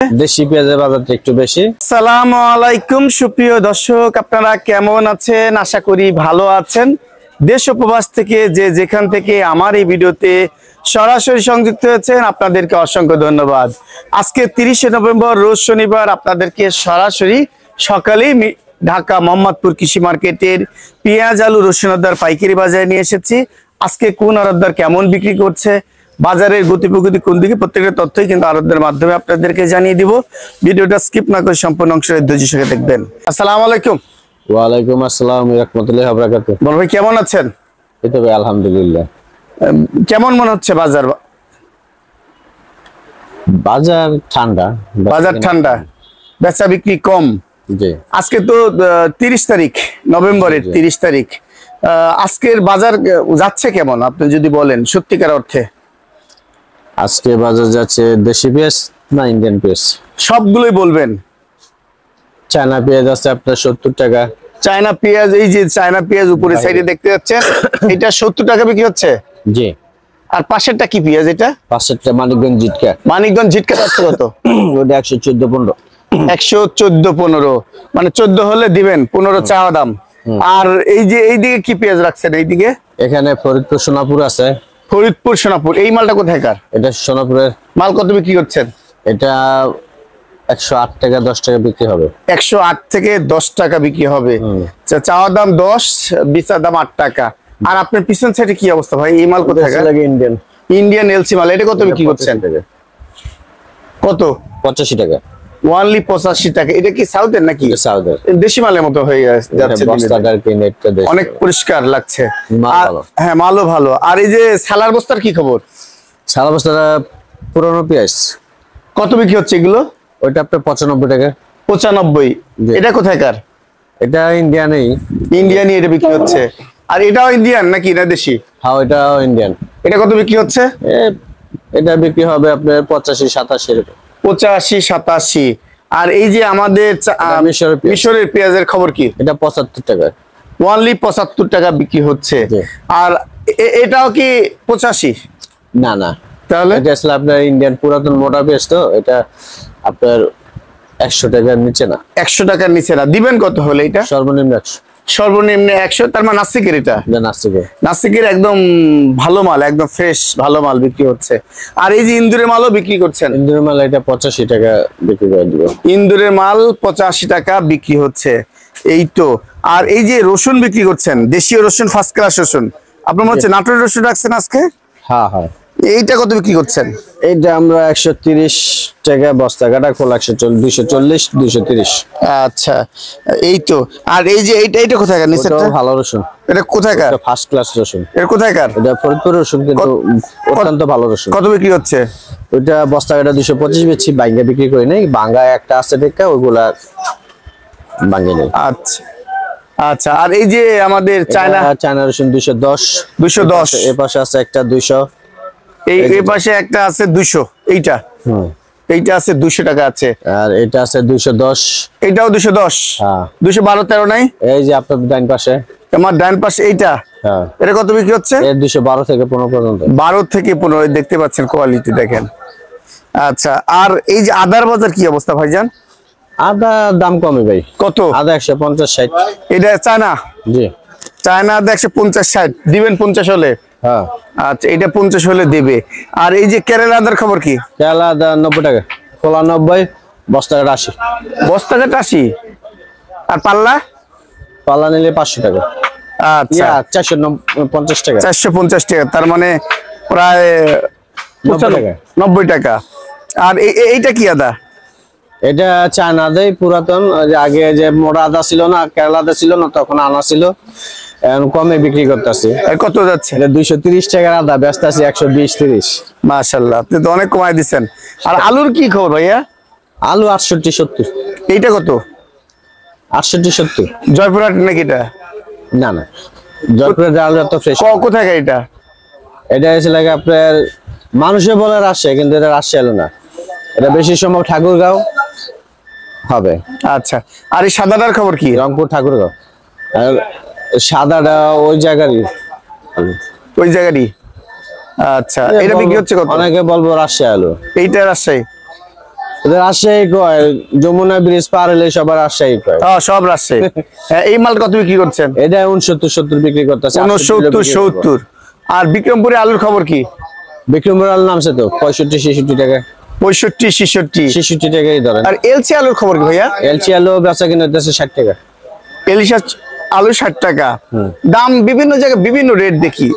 দেশি পেঁয়াজের বাজারটা একটু বেশি। আসসালামু আলাইকুম সুপ্রিয় দর্শক, আপনারা কেমন আছেন? আশা করি ভালো আছেন। দেশ ও প্রবাস থেকে যেখান থেকে আমার এই ভিডিওতে সরাসরি সংযুক্ত হয়েছেন আপনাদেরকে অসংখ্য ধন্যবাদ। আজকে 30শে নভেম্বর রোজ শনিবার আপনাদেরকে সরাসরি সকালেই ঢাকা মোহাম্মদপুর কৃষি মার্কেটের পেঁয়াজ আলু রসুন আদার পাইকারি বাজারে নিয়ে এসেছি। আজকে কোন আড়তদার কেমন বিক্রি করছে, বাজারের গতি প্রকৃতি কোন দিকে, প্রত্যেকটা তথ্যই কিন্তু আড়তদারের মাধ্যমে আপনাদেরকে জানিয়ে দিব। ভিডিওটা স্কিপ না করে সম্পূর্ণ অংশের ধৈর্য সঙ্গে দেখবেন। আসসালামু আলাইকুম। ওয়ালাইকুম আসসালাম ওয়া রাহমাতুল্লাহি ওয়া বারাকাতুহু। বল ভাই, কেমন আছেন? এই তো ভাই আলহামদুলিল্লাহ। কেমন মনে হচ্ছে বাজার? বাজার ঠান্ডা। বাজার ঠান্ডা, বেচা বিক্রি কম। জি। আজকে তো 30 তারিখ নভেম্বরের 30 তারিখ। আজকের বাজার যাচ্ছে কেমন আপনি যদি বলেন সত্যিকার অর্থে? আজকে বাজার যাচ্ছে দেশি পেঁয়াজ না ইন্ডিয়ান পেঁয়াজ? সবগুলোই বলবেন। চায়না পেঁয়াজ আছে আপনার 70 টাকা। চায়না পেঁয়াজ, এই যে চায়না পেঁয়াজ উপরে সাইডে দেখতে যাচ্ছেন, এটা 70 টাকা বিক্রি হচ্ছে। জি। আর পাশেরটা কি পেঁয়াজ? এটা পাশেরটা মানিকগঞ্জ জিটকা। মানিকগঞ্জ জিটকা যাচ্ছে কত? ওটা 114-15। 114-15, মানে 14 হলে দিবেন, 15 চাওয়া দাম। আর এই যে এইদিকে কি পেঁয়াজ রাখছেন? এইদিকে এখানে ফরিদপুর সোনাপুর আছে। ফরিদপুর সোনাপুর, এই মালটা কোথায়কার? এটা সোনাপুরের মাল। কত বিক্রি করছেন? এটা 108 টাকা 10 টাকা বিক্রি হবে। 108 থেকে 10 টাকা বিক্রি হবে। চাওয়া দাম 10, বেচা দাম 8 টাকা। আর আপনার পিছন সাইডে কি অবস্থা ভাই? এই মাল কোথায়কার? ইন্ডিয়ান। ইন্ডিয়ান এলসি মাল। এটা কত বিক্রি করছেন? কত? 85 টাকা। ওয়ানলি 85 টাকা। এটা কি সাউথের নাকি? সাউথের। দেশি মালের মতো হয়ে যাচ্ছে। অনেক পরিষ্কার লাগছে। হ্যাঁ, মালও ভালো। আর এই যে সালার বস্তার কি খবর? সালার বস্তাটা পুরনো পেঁয়াজ কত বিক্রি হচ্ছে এগুলো? ওইটা আপনার 95 টাকা। 95। এটা কোথায়কার? এটা ইন্ডিয়ানই। ইন্ডিয়ানই এটা বিক্রি হচ্ছে। আর এটাও ইন্ডিয়ান নাকি না দেশি? হ্যাঁ, ওইটাও ইন্ডিয়ান। এটা কত বিক্রি হচ্ছে? এটা বিক্রি হবে আপনার 85-87 এরকম। 85-87। আর এই যে আমাদের মিশরের পেঁয়াজের খবর কি? এটা 75 টাকা। ওয়ানলি 75 টাকা বিক্রি হচ্ছে। আর এটাও কি 85? না না, তাহলে এটা আসলে আপনার ইন্ডিয়ান পুরাতন মোটা পেঁয়াজ, তো এটা আপনার 100 টাকার নিচে না। 100 টাকার নিচে না। দিবেন কত হলে এটা? সর্বনিম্ন 100। সর্বনিম্ন 100। তার মানে নাসিকের, এটা নাসিকের একদম ভালো মাল, একদম ফ্রেশ ভালো মাল বিক্রি হচ্ছে। আর এই যে ইন্দুরের মালও বিক্রি করছেন? ইন্দুরের মাল এটা 85 টাকা বিক্রি করে দিব। ইন্দুরের মাল 85 টাকা বিক্রি হচ্ছে। এই তো। আর এই যে রসুন বিক্রি করছেন, দেশীয় রসুন, ফার্স্ট ক্লাস রসুন। আপনার মনে হচ্ছে নাটোরের রসুন রাখছেন আজকে? হ্যাঁ হ্যাঁ। এইটা কত বিক্রি করছেন? এইটা আমরা 130 টাকা বস্তা, কাটা খোলা 240-230। আচ্ছা, এই তো। আর এই যে এইটা কোথায়কার? নিচেরটা ভালো রসুন। এটা কোথায়কার? ফার্স্ট ক্লাস রসুন। এটা কোথায়কার? এটা ফরিদপুর রসুন, কিন্তু অত্যন্ত ভালো রসুন। কত বিক্রি হচ্ছে? ওইটা বস্তা কাটা 225 বেচছি, বাইঙ্গা বিক্রি করি নাই। বাঙ্গা একটা আছে দেখা, ওইগুলা বাঙ্গি নেই। আচ্ছা আচ্ছা। আর এই যে আমাদের চায়না রসুন 210। এই পাশে আছে একটা 200। এই পাশে একটা আছে 200। এইটা এইটা আছে 200 টাকা আছে। আর এটা আছে 210। এটাও 210। হ্যাঁ। 212-13 নাই? এই যে আপনার ডান পাশে। আমার ডান পাশে এইটা। হ্যাঁ। এটা কত বিক্রি হচ্ছে? 212 থেকে 15 পর্যন্ত। 12 থেকে 15 দেখতে পাচ্ছেন, কোয়ালিটি দেখেন। আচ্ছা। আর এই যে আদার বাজার কি অবস্থা ভাইজান? আদা দাম কমে ভাই। কত? আদা 150-60। এটা চায়না? জি। চায়না আদা 150-60 দিবেন 50 হলে? হ্যাঁ। আচ্ছা, এটা 50 হলে দেবে। আর এই যে কেরালা আদার খবর কি? কেরালা আদা 90 টাকা, খোলা 90, বস্তা কাটা 80। বস্তা কাটা 80। আর পাল্লা নিলে 500 টাকা। আচ্ছা, 450 টাকা। 450 টাকা, তার মানে প্রায় 90 টাকা। আর এইটা কি আদা? এটা চায়না আদাই, পুরাতন। আগে যে মোটা আদা ছিল না, কেরালা আদা ছিল না, তখন আনা ছিল। এখন কমে বিক্রি করতেছি। কত যাচ্ছে? এটা 230 টাকার আদা ব্যস্ত আছে 120-30। মাশাআল্লাহ, আপনি তো অনেক কমাই দিচ্ছেন। আর আলুর কি খবর ভাইয়া? আলু 68-70। এইটা কত? 68-70। জয়পুরহাট নাকি এটা? না না, জয়পুরের আলু এত ফ্রেশ। কোথায় এটা? এটা এসে লাগে আপনার, মানুষে বলে রাজশাহী, কিন্তু এটা রাজশাহী আলু না। এটা বেশি সময় ঠাকুরগাঁও হবে। আচ্ছা। আর এই সাদাটার খবর কি? রংপুর ঠাকুরগাঁও। আর সাদাটা ওই জায়গারই। আচ্ছা, এটা বিক্রি হচ্ছে কত? অনেকে বলবো রাজশাহী আলু। এইটা রাজশাহী। এটা রাজশাহী কয়, যমুনা ব্রিজ পার হলে সবার রাজশাহী কয়। সব রাজশাহী। এই মাল কত বিক্রি করছেন? এটা 69-70 বিক্রি করতেছে। 69-70। আর বিক্রমপুরে আলুর খবর কি? বিক্রমপুর আলু নামছে তো 65-66 টাকা। 65-66 টাকাই ধরেন। আর এলসি আলুর খবর কি ভাইয়া? এলচি আলু বেচা কিনা হইতেছে 60 টাকা। এলিশা আলু 60 টাকা। দাম বিভিন্ন জায়গায় বিভিন্ন রেট দেখি।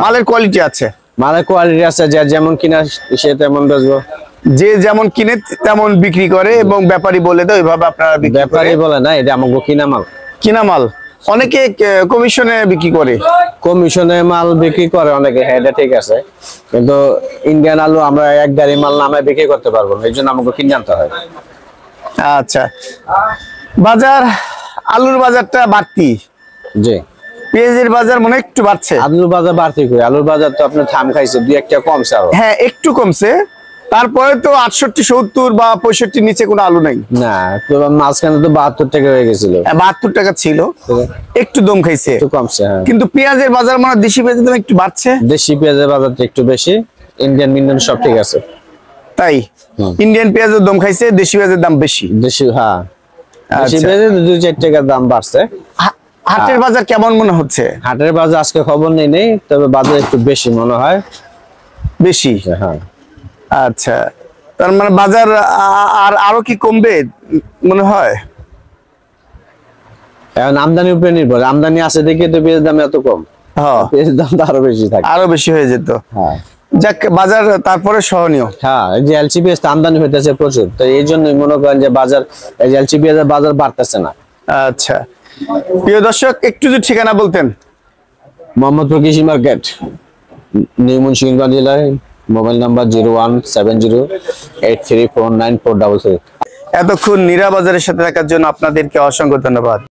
মালের কোয়ালিটি আছে, মালের কোয়ালিটি আছে, যে যেমন কিনা সে তেমন বেচবো। যে যেমন কিনে তেমন বিক্রি করে এবং ব্যাপারী বলে দেয় ওইভাবে আপনারা বিক্রি করেন। ব্যাপারী বলে না, এটা আমাকে কিনা মাল। কিনা মাল অনেকে কমিশনে বিক্রি করে। কমিশনে মাল বিক্রি করে অনেকে, হ্যাঁ এটা ঠিক আছে, কিন্তু ইন্ডিয়ান আলু আমরা এক গাড়ি মাল নামে বিক্রি করতে পারবো না, এই জন্য আমাকে কিনে আনতে হয়। আচ্ছা, বাজার আলুর বাজারটা বাড়তি, জি। পেঁয়াজের বাজার মনে হয় একটু বাড়ছে। আলুর বাজার বাড়তি করে, আলুর বাজার তো আপনার থাম খাইছে, 2-1 কমছে আরো। হ্যাঁ একটু কমছে, তারপরে তো 68-70 বা 65 নিচে কোনো আলু নাই। না, তো মাঝখানে তো 72 টাকা হয়ে গেছিল। 72 টাকা ছিল, একটু দম খাইছে, একটু কমছে, হ্যাঁ। কিন্তু পেঁয়াজের বাজার মানে দেশি পেঁয়াজের দাম একটু বাড়ছে। দেশি পেঁয়াজের বাজারটা একটু বেশি, ইন্ডিয়ান সব ঠিক আছে। তাই ইন্ডিয়ান পেঁয়াজের দম খাইছে, দেশি পেঁয়াজের দাম বেশি। দেশি, হ্যাঁ, দেশি আচ্ছা। পেঁয়াজের 2-4 টাকার দাম বাড়ছে। হাটের বাজার কেমন মনে হচ্ছে? হাটের বাজার আজকে খবর নেই, তবে বাজার একটু বেশি মনে হয়। বেশি, হ্যাঁ। আচ্ছা, তার মানে বাজার আর আরো কি কমবে মনে হয়? এখন আমদানির উপরে নির্ভর, আমদানি আছে দেখে তো পেঁয়াজের দাম এত কম, হ্যাঁ পেঁয়াজের দাম তো আরো বেশি থাকে। আরো বেশি হয়ে যেত। হ্যাঁ, যাক, বাজার তারপরে সহনীয়। হ্যাঁ, এই যে এলসি পেঁয়াজ আমদানি হইতেছে প্রচুর, তো এই জন্যই মনে করেন যে বাজার, এই যে এলসি পেঁয়াজের বাজার বাড়তেছে না। আচ্ছা, প্রিয় দর্শক একটু যদি ঠিকানা বলতেন। মোহাম্মদপুর কৃষি মার্কেট, নিউ মুন্সিগঞ্জ জেলায়। Mobile number 017083494433। এতক্ষণ নীরা বাজারের সাথে থাকার জন্য আপনাদেরকে অসংখ্য ধন্যবাদ।